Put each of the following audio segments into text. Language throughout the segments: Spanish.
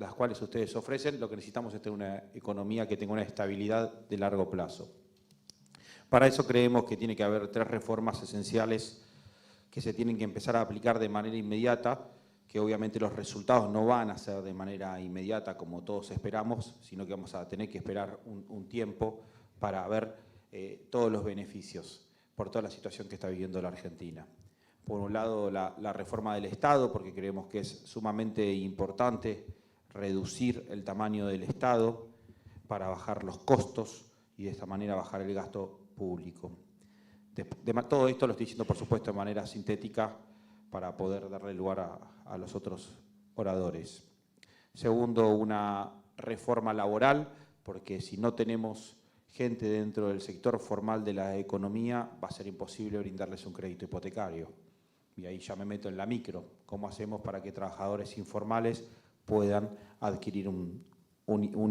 las cuales ustedes ofrecen, lo que necesitamos es tener una economía que tenga una estabilidad de largo plazo. Para eso creemos que tiene que haber 3 reformas esenciales que se tienen que empezar a aplicar de manera inmediata, que obviamente los resultados no van a ser de manera inmediata como todos esperamos, sino que vamos a tener que esperar un tiempo para ver todos los beneficios por toda la situación que está viviendo la Argentina. Por un lado, la reforma del Estado, porque creemos que es sumamente importante reducir el tamaño del Estado para bajar los costos y de esta manera bajar el gasto público. Todo esto lo estoy diciendo, por supuesto, de manera sintética para poder darle lugar a los otros oradores. Segundo, una reforma laboral, porque si no tenemos gente dentro del sector formal de la economía, va a ser imposible brindarles un crédito hipotecario. Y ahí ya me meto en la micro. ¿Cómo hacemos para que trabajadores informales puedan adquirir un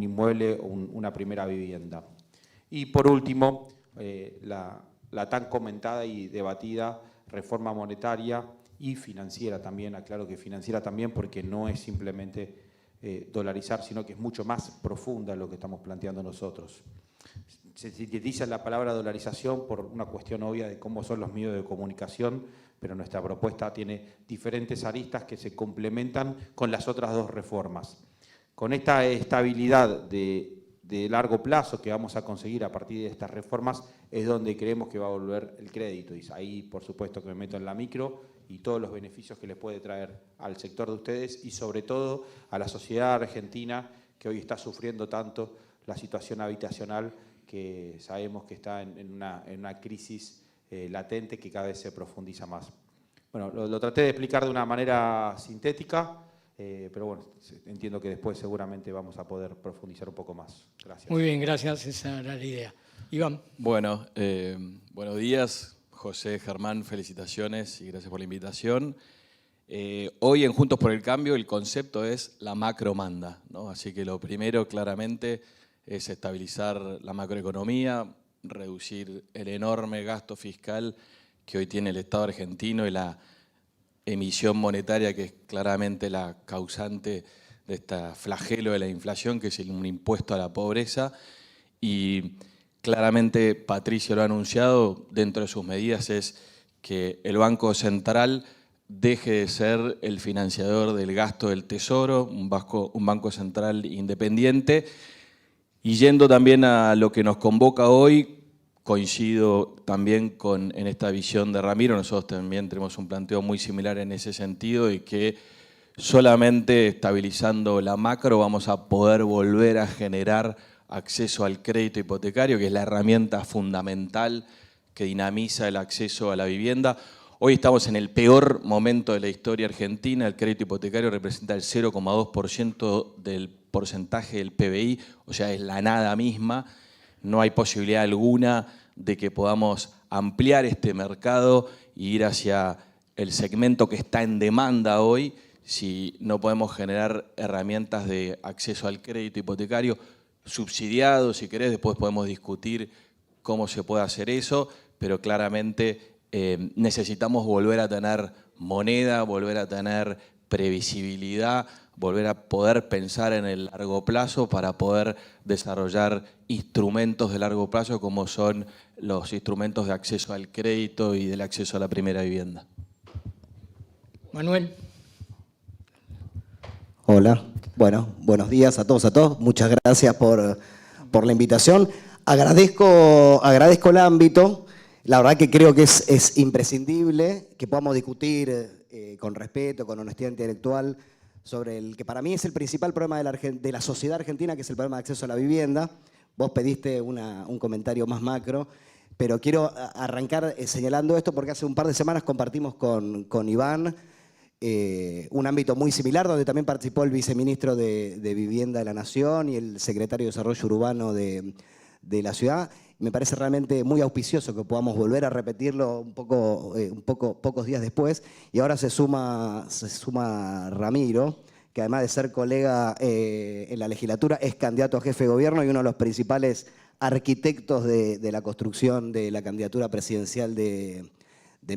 inmueble o una primera vivienda? Y por último, la tan comentada y debatida reforma monetaria y financiera también. Aclaro que financiera también porque no es simplemente dolarizar, sino que es mucho más profunda lo que estamos planteando nosotros. Se sintetiza la palabra dolarización por una cuestión obvia de cómo son los medios de comunicación, pero nuestra propuesta tiene diferentes aristas que se complementan con las otras 2 reformas. Con esta estabilidad de largo plazo que vamos a conseguir a partir de estas reformas es donde creemos que va a volver el crédito. Y ahí, por supuesto, que me meto en la micro y todos los beneficios que les puede traer al sector de ustedes y sobre todo a la sociedad argentina que hoy está sufriendo tanto la situación habitacional, que sabemos que está en una crisis latente que cada vez se profundiza más. Bueno, lo traté de explicar de una manera sintética, pero bueno, entiendo que después seguramente vamos a poder profundizar un poco más. Gracias. Muy bien, gracias. Esa era la idea. Iván. Bueno, buenos días. José, Germán, felicitaciones y gracias por la invitación. Hoy en Juntos por el Cambio el concepto es la macromanda, ¿no? Así que lo primero claramente es estabilizar la macroeconomía, reducir el enorme gasto fiscal que hoy tiene el Estado argentino y la emisión monetaria que es claramente la causante de este flagelo de la inflación, que es un impuesto a la pobreza. Y claramente Patricio lo ha anunciado, dentro de sus medidas es que el Banco Central deje de ser el financiador del gasto del Tesoro, un banco central independiente. Y yendo también a lo que nos convoca hoy, coincido también en esta visión de Ramiro, nosotros también tenemos un planteo muy similar en ese sentido y que solamente estabilizando la macro vamos a poder volver a generar acceso al crédito hipotecario, que es la herramienta fundamental que dinamiza el acceso a la vivienda. Hoy estamos en el peor momento de la historia argentina, el crédito hipotecario representa el 0,2% del porcentaje del PBI, o sea, es la nada misma. No hay posibilidad alguna de que podamos ampliar este mercado e ir hacia el segmento que está en demanda hoy si no podemos generar herramientas de acceso al crédito hipotecario subsidiado, si querés, después podemos discutir cómo se puede hacer eso, pero claramente necesitamos volver a tener moneda, volver a tener previsibilidad, volver a poder pensar en el largo plazo para poder desarrollar instrumentos de largo plazo como son los instrumentos de acceso al crédito y del acceso a la primera vivienda. Manuel. Hola, bueno, buenos días a todos. Muchas gracias por la invitación. Agradezco el ámbito. La verdad que creo que es imprescindible que podamos discutir con respeto, con honestidad intelectual, sobre el que para mí es el principal problema de la sociedad argentina, que es el problema de acceso a la vivienda. Vos pediste un comentario más macro, pero quiero arrancar señalando esto porque hace un par de semanas compartimos con Iván un ámbito muy similar, donde también participó el viceministro de Vivienda de la Nación y el secretario de Desarrollo Urbano de la ciudad. Me parece realmente muy auspicioso que podamos volver a repetirlo pocos días después. Y ahora se suma Ramiro, que además de ser colega en la legislatura, es candidato a jefe de gobierno y uno de los principales arquitectos de la construcción de la candidatura presidencial de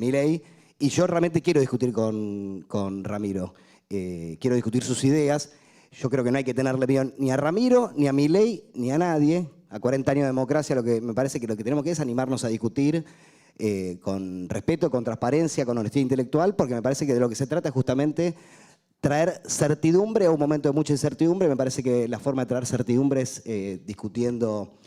Milei. Y yo realmente quiero discutir con Ramiro, quiero discutir sus ideas. Yo creo que no hay que tenerle miedo ni a Ramiro, ni a Milei, ni a nadie. A 40 años de democracia lo que me parece que lo que tenemos que es animarnos a discutir con respeto, con transparencia, con honestidad intelectual, porque me parece que de lo que se trata es justamente traer certidumbre a un momento de mucha incertidumbre. Me parece que la forma de traer certidumbre es discutiendo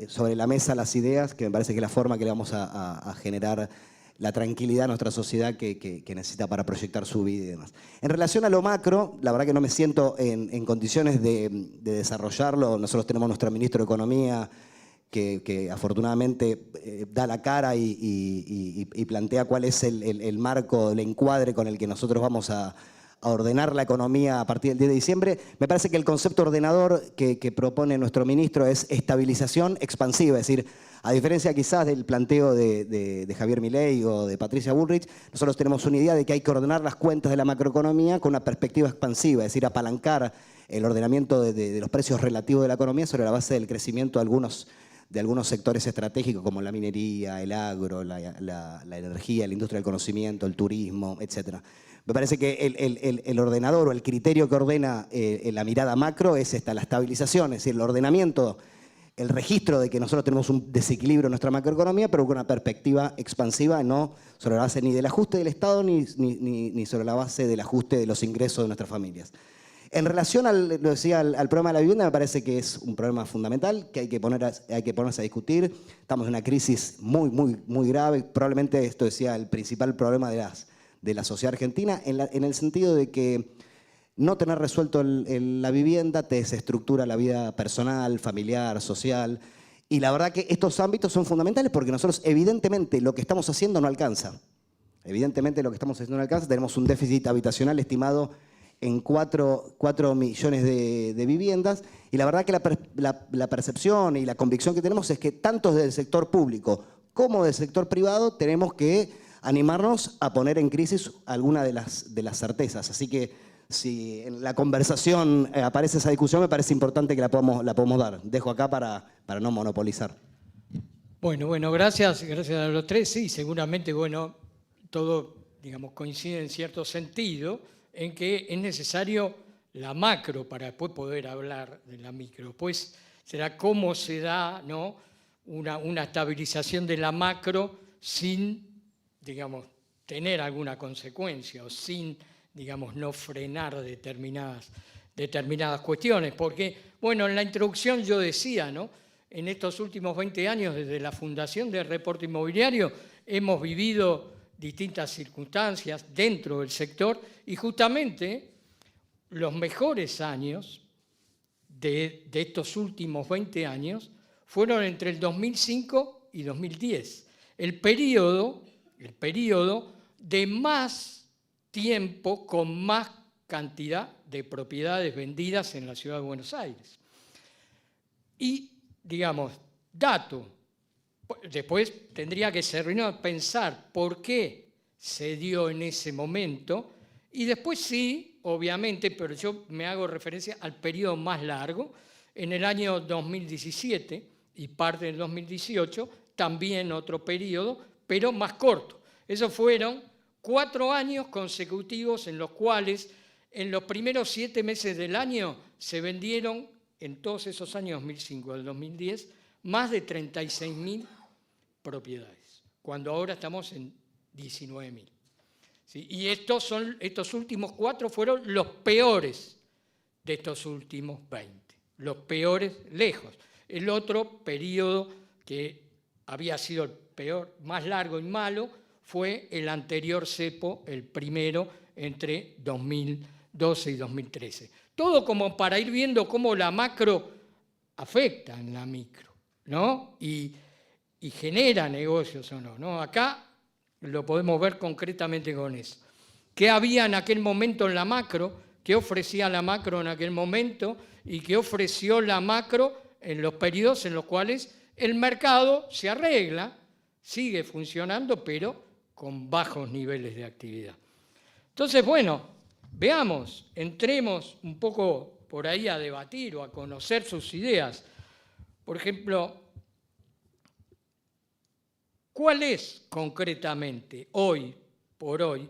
sobre la mesa las ideas, que me parece que es la forma que le vamos a generar la tranquilidad a nuestra sociedad que necesita para proyectar su vida y demás. En relación a lo macro, la verdad que no me siento en condiciones de desarrollarlo. Nosotros tenemos nuestro ministro de Economía que afortunadamente da la cara y plantea cuál es el marco, el encuadre con el que nosotros vamos a ordenar la economía a partir del 10 de diciembre. Me parece que el concepto ordenador que propone nuestro ministro es estabilización expansiva, es decir, a diferencia quizás del planteo de Javier Milei o de Patricia Bullrich, nosotros tenemos una idea de que hay que ordenar las cuentas de la macroeconomía con una perspectiva expansiva, es decir, apalancar el ordenamiento de los precios relativos de la economía sobre la base del crecimiento de algunos sectores estratégicos como la minería, el agro, la energía, la industria del conocimiento, el turismo, etc. Me parece que el ordenador o el criterio que ordena la mirada macro es la estabilización, es decir, el ordenamiento, el registro de que nosotros tenemos un desequilibrio en nuestra macroeconomía, pero con una perspectiva expansiva, no sobre la base ni del ajuste del Estado ni sobre la base del ajuste de los ingresos de nuestras familias. En relación al problema de la vivienda, me parece que es un problema fundamental, que hay que ponerse a discutir. Estamos en una crisis muy grave. Probablemente esto decía el principal problema de la sociedad argentina, en el sentido de que no tener resuelto la vivienda te desestructura la vida personal, familiar, social. Y la verdad que estos ámbitos son fundamentales porque nosotros evidentemente lo que estamos haciendo no alcanza. Evidentemente lo que estamos haciendo no alcanza. Tenemos un déficit habitacional estimado en 4 millones de viviendas, y la verdad que la percepción y la convicción que tenemos es que tanto desde el sector público como del sector privado tenemos que animarnos a poner en crisis alguna de las certezas. Así que si en la conversación aparece esa discusión, me parece importante que la podamos dar. Dejo acá para no monopolizar. Bueno, gracias a los tres. Sí, seguramente, todo, coincide en cierto sentido en que es necesario la macro para después poder hablar de la micro. Pues será cómo se da, ¿no?, una estabilización de la macro sin, tener alguna consecuencia o sin, no frenar determinadas cuestiones. Porque, en la introducción yo decía, ¿no?, en estos últimos 20 años, desde la fundación del reporte inmobiliario, hemos vivido distintas circunstancias dentro del sector y justamente los mejores años de estos últimos 20 años fueron entre el 2005 y 2010. El periodo de más tiempo con más cantidad de propiedades vendidas en la ciudad de Buenos Aires. Y, dato, después tendría que servirnos pensar por qué se dio en ese momento y después sí, obviamente, pero yo me hago referencia al periodo más largo, en el año 2017 y parte del 2018, también otro periodo, pero más corto. Esos fueron 4 años consecutivos en los cuales en los primeros 7 meses del año se vendieron, en todos esos años 2005 al 2010, más de 36.000 propiedades, cuando ahora estamos en 19.000. ¿Sí? Y estos últimos 4 fueron los peores de estos últimos 20, los peores lejos. El otro periodo que había sido el peor, más largo y malo, fue el anterior cepo, el primero, entre 2012 y 2013. Todo como para ir viendo cómo la macro afecta en la micro, ¿no? Y genera negocios o no, ¿no? Acá lo podemos ver concretamente con eso. ¿Qué había en aquel momento en la macro? ¿Qué ofrecía la macro en aquel momento? ¿Y qué ofreció la macro en los periodos en los cuales el mercado se arregla, sigue funcionando, pero con bajos niveles de actividad? Entonces, veamos, entremos un poco por ahí a debatir o a conocer sus ideas. Por ejemplo, ¿cuál es concretamente, hoy por hoy,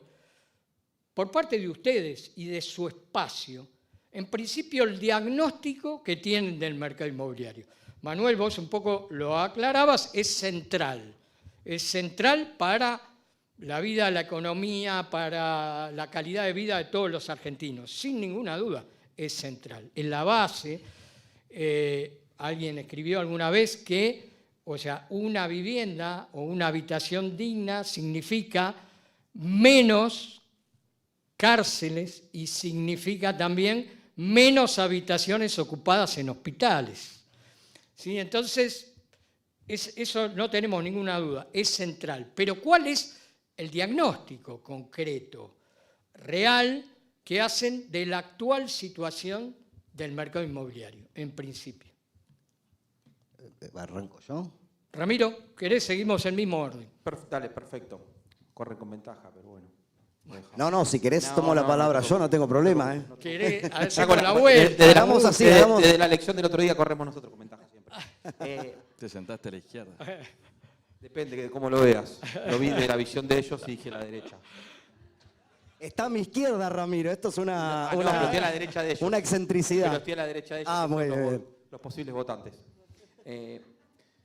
por parte de ustedes y de su espacio, en principio el diagnóstico que tienen del mercado inmobiliario. Manuel, vos un poco lo aclarabas, es central para la vida, la economía, para la calidad de vida de todos los argentinos, sin ninguna duda, es central. En la base, alguien escribió alguna vez que, o sea, una vivienda o una habitación digna significa menos cárceles y significa también menos habitaciones ocupadas en hospitales. ¿Sí? Entonces, eso no tenemos ninguna duda, es central. Pero ¿cuál es el diagnóstico concreto, real, que hacen de la actual situación del mercado inmobiliario, en principio? Arranco yo. Ramiro, ¿querés? Seguimos el mismo orden. Dale, perfecto. Corre con ventaja, pero bueno. No, si querés tomo la palabra yo, no tengo problema. ¿Querés Ya hacer con la vuelta? Hagamos así, hagamos. Desde la elección del otro día corremos nosotros con ventaja siempre. Te sentaste a la izquierda. Depende de cómo lo veas. Lo vi de la visión de ellos y dije la derecha. Está a mi izquierda, Ramiro. Esto es No, pero estoy a la derecha de ellos. una excentricidad. Pero estoy a la derecha de ellos. Ah, que son muy bien. los posibles votantes.